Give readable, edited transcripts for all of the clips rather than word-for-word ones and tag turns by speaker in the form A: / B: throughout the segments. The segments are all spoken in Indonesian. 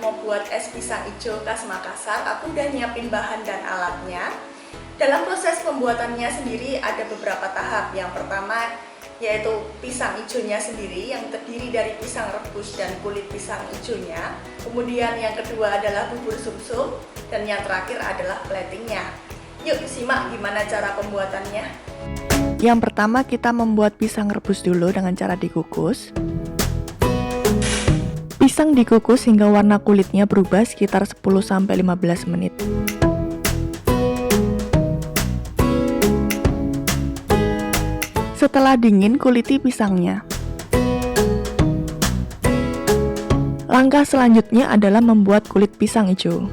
A: mau buat es pisang hijau khas Makassar, aku udah nyiapin bahan dan alatnya. Dalam proses pembuatannya sendiri ada beberapa tahap. Yang pertama yaitu pisang hijaunya sendiri yang terdiri dari pisang rebus dan kulit pisang hijaunya. Kemudian yang kedua adalah bubur sumsum dan yang terakhir adalah platingnya. Yuk simak gimana cara pembuatannya.
B: Yang pertama kita membuat pisang rebus dulu dengan cara dikukus. Pisang dikukus hingga warna kulitnya berubah sekitar 10-15 menit. Setelah dingin, kuliti pisangnya. Langkah selanjutnya adalah membuat kulit pisang hijau.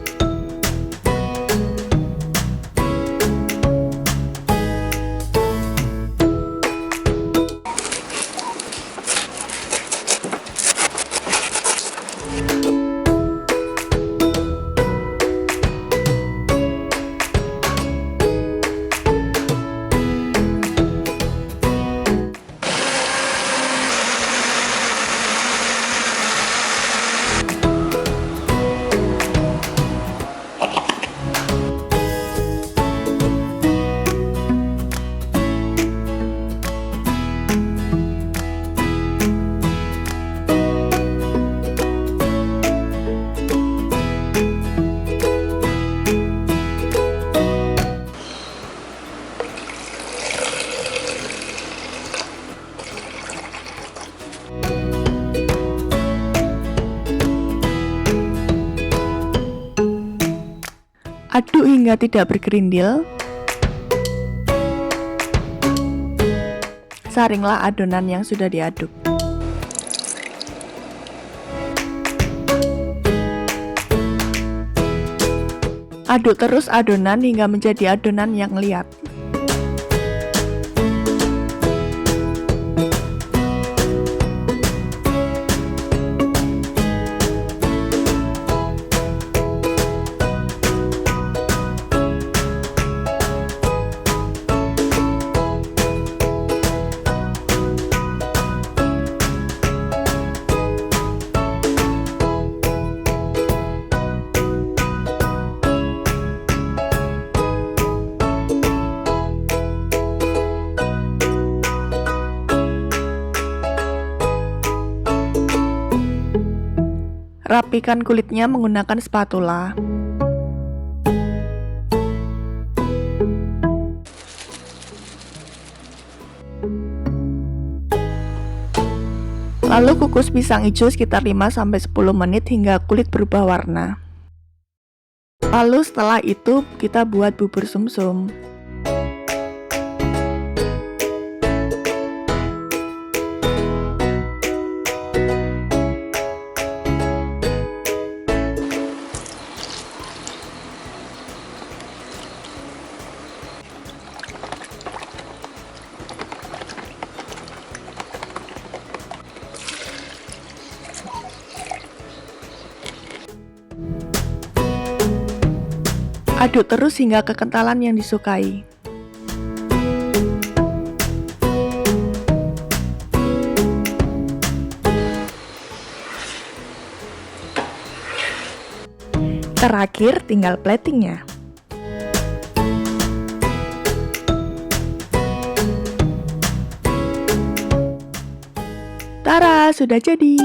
B: Aduk hingga tidak bergerindil. Saringlah adonan yang sudah diaduk. Aduk terus adonan hingga menjadi adonan yang liat. Rapikan kulitnya menggunakan spatula. Lalu kukus pisang hijau sekitar 5-10 menit hingga kulit berubah warna. Lalu setelah itu kita buat bubur sumsum. Aduk terus hingga kekentalan yang disukai. Terakhir tinggal platingnya. Tara, sudah jadi.